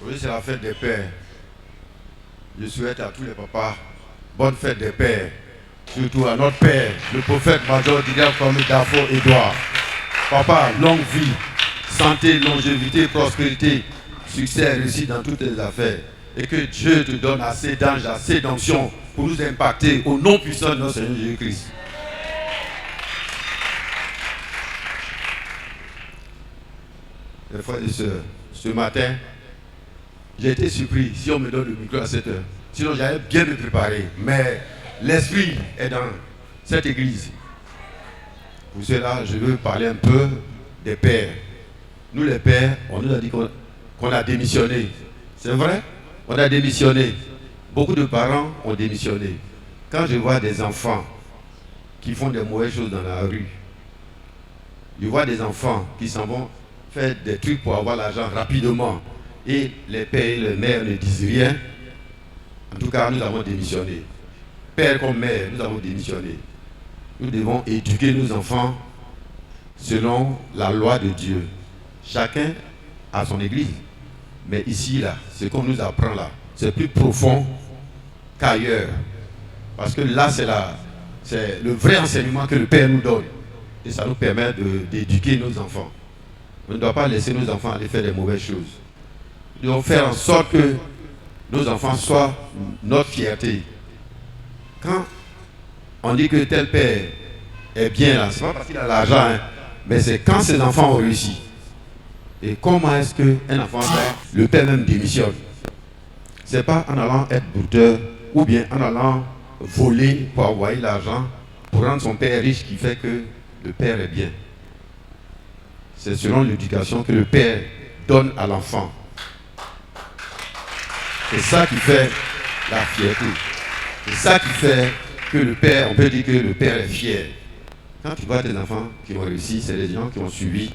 Aujourd'hui, c'est la fête des pères. Je souhaite à tous les papas bonne fête des pères. Surtout à notre père, le prophète major Didier Kwame Dafo Edouard. Papa, longue vie, santé, longévité, prospérité, succès, réussite dans toutes les affaires. Et que Dieu te donne assez d'anges, assez d'onction pour nous impacter au nom puissant de notre Seigneur Jésus-Christ. Les frères et sœurs, ce matin, j'ai été surpris si on me donne le micro à cette heure. Sinon, j'allais bien me préparer. Mais l'esprit est dans cette église. Pour cela, je veux parler un peu des pères. Nous, les pères, on nous a dit qu'on a démissionné. C'est vrai? On a démissionné. Beaucoup de parents ont démissionné. Quand je vois des enfants qui font des mauvaises choses dans la rue, je vois des enfants qui s'en vont faire des trucs pour avoir l'argent rapidement, et les pères et les mères ne disent rien. En tout cas, nous avons démissionné. Père comme mère, nous avons démissionné. Nous devons éduquer nos enfants selon la loi de Dieu. Chacun a son église. Mais ici, là, ce qu'on nous apprend là, c'est plus profond qu'ailleurs. Parce que là, c'est le vrai enseignement que le Père nous donne. Et ça nous permet d'éduquer nos enfants. On ne doit pas laisser nos enfants aller faire des mauvaises choses. Nous devons faire en sorte que nos enfants soient notre fierté. Quand on dit que tel père est bien là, ce n'est pas parce qu'il a l'argent, hein, mais c'est quand ses enfants ont réussi. Et comment est-ce qu'un enfant, le père même démissionne? Ce n'est pas en allant être brouteur ou bien en allant voler pour envoyer l'argent pour rendre son père riche qui fait que le père est bien. C'est selon l'éducation que le père donne à l'enfant. C'est ça qui fait la fierté. C'est ça qui fait que le père, on peut dire que le père est fier. Quand tu vois tes enfants qui ont réussi, c'est des gens qui ont suivi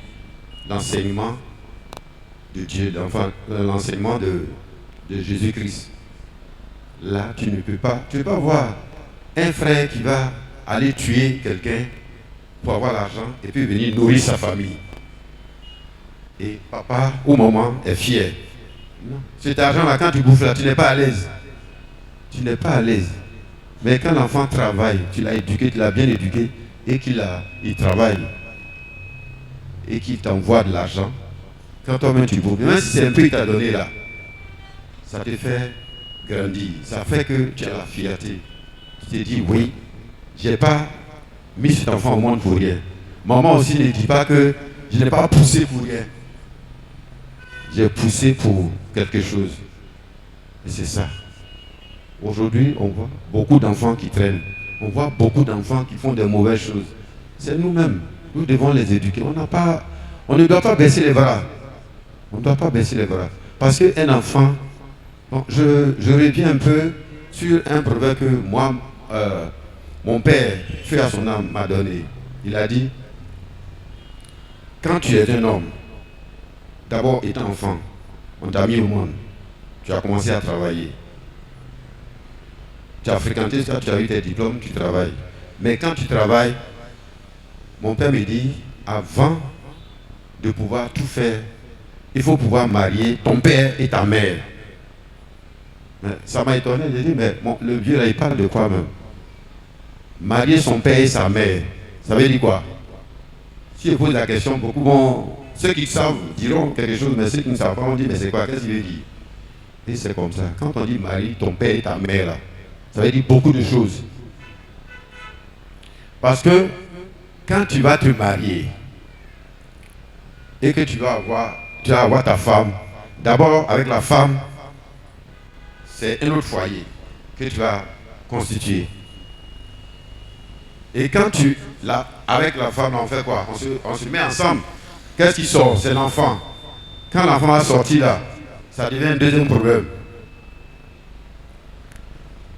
l'enseignement de Dieu, l'enseignement de Jésus-Christ. Là, tu ne peux pas voir un frère qui va aller tuer quelqu'un pour avoir l'argent et puis venir nourrir sa famille. Et papa ou maman est fier. Non. Cet argent-là, quand tu bouffes là, tu n'es pas à l'aise. Tu n'es pas à l'aise. Mais quand l'enfant travaille, tu l'as éduqué, tu l'as bien éduqué, et il travaille, et qu'il t'envoie de l'argent, quand toi-même tu bouffes, même si c'est un peu qu'il t'a donné là, ça te fait grandir. Ça fait que tu as la fierté. Tu te dis, oui, je n'ai pas mis cet enfant au monde pour rien. Maman aussi ne dit pas que je n'ai pas poussé pour rien. J'ai poussé pour quelque chose. Et c'est ça. Aujourd'hui, on voit beaucoup d'enfants qui traînent. On voit beaucoup d'enfants qui font des mauvaises choses. C'est nous-mêmes. Nous devons les éduquer. On ne doit pas baisser les bras. On ne doit pas baisser les bras. Parce qu'un enfant... Bon, je reviens un peu sur un proverbe que moi, mon père, fait à son âme, m'a donné. Il a dit, quand tu es un homme, d'abord étant enfant, on t'a mis au monde, tu as commencé à travailler. Tu as fréquenté, quand tu as eu tes diplômes, tu travailles. Mais quand tu travailles, mon père me dit, avant de pouvoir tout faire, il faut pouvoir marier ton père et ta mère. Mais ça m'a étonné, j'ai dit, mais bon, le vieux là, il parle de quoi même? Marier son père et sa mère, ça veut dire quoi? Si je pose la question, beaucoup vont... Ceux qui savent diront quelque chose, mais ceux qui ne savent pas, on dit, mais c'est quoi? Qu'est-ce qu'il veut dire? Et c'est comme ça. Quand on dit marie ton père et ta mère, là, ça veut dire beaucoup de choses. Parce que quand tu vas te marier et que tu vas avoir ta femme, d'abord avec la femme, c'est un autre foyer que tu vas constituer. Et quand avec la femme, on fait quoi? On se met ensemble. Qu'est-ce qui sort? C'est l'enfant. Quand l'enfant a sorti là, ça devient un deuxième problème.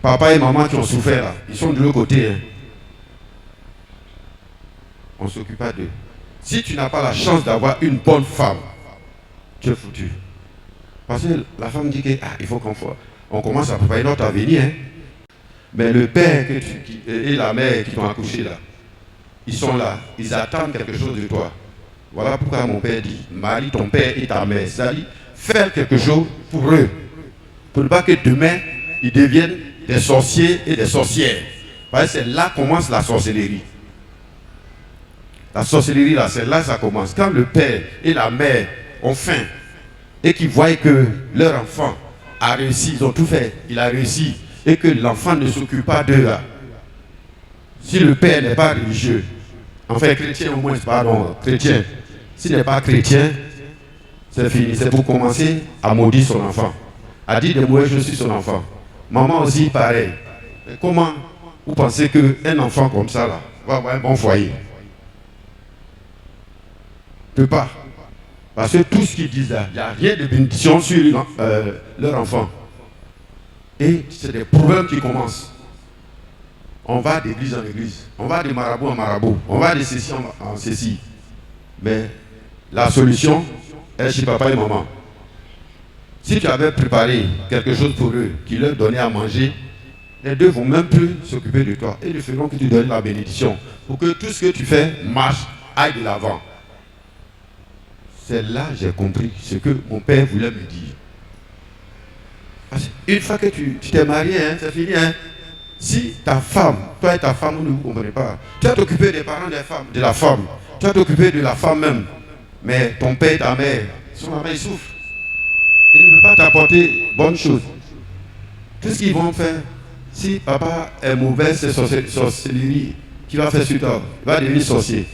Papa et maman qui ont souffert là, ils sont de l'autre côté. Hein. On ne s'occupe pas d'eux. Si tu n'as pas la chance d'avoir une bonne femme, tu es foutu. Parce que la femme dit il faut qu'on commence à préparer notre avenir. Hein. Mais le père et la mère qui t'ont accouché là, ils sont là, ils attendent quelque chose de toi. Voilà pourquoi mon père dit, marie ton père et ta mère. C'est-à-dire, faire quelque chose pour eux. Pour ne pas que demain, ils deviennent des sorciers et des sorcières. Parce que c'est là que commence la sorcellerie. La sorcellerie, là, c'est là que ça commence. Quand le père et la mère ont faim et qu'ils voient que leur enfant a réussi, ils ont tout fait, il a réussi, et que l'enfant ne s'occupe pas d'eux là. Si le père n'est pas religieux, enfin chrétien au moins, pardon, chrétien, s'il n'est pas chrétien, c'est fini, c'est pour commencer à maudire son enfant. À dire de moi, je suis son enfant. Maman aussi, pareil. Mais comment vous pensez qu'un enfant comme ça là, va avoir un bon foyer? Ne peut pas. Parce que tout ce qu'ils disent là, il n'y a rien de bénédiction sur leur enfant. Et c'est des problèmes qui commencent. On va d'église en église, on va de marabout en marabout, on va de ceci en ceci. Mais la solution est chez papa et maman. Si tu avais préparé quelque chose pour eux, qui leur donnait à manger, les deux ne vont même plus s'occuper de toi. Et ils feront que tu donnes la bénédiction pour que tout ce que tu fais marche, aille de l'avant. C'est là que j'ai compris ce que mon père voulait me dire. Parce une fois que tu t'es marié, hein, c'est fini. Hein. Si ta femme, toi et ta femme, vous ne vous comprenez pas, tu vas t'occuper des parents de la femme, tu vas t'occuper de la femme même. Mais ton père et ta mère, son mari souffre. Il ne peut pas t'apporter bonne chose. Tout ce qu'ils vont faire, si papa est mauvais, c'est sorcellerie qui va faire sur toi. Il va devenir sorcier.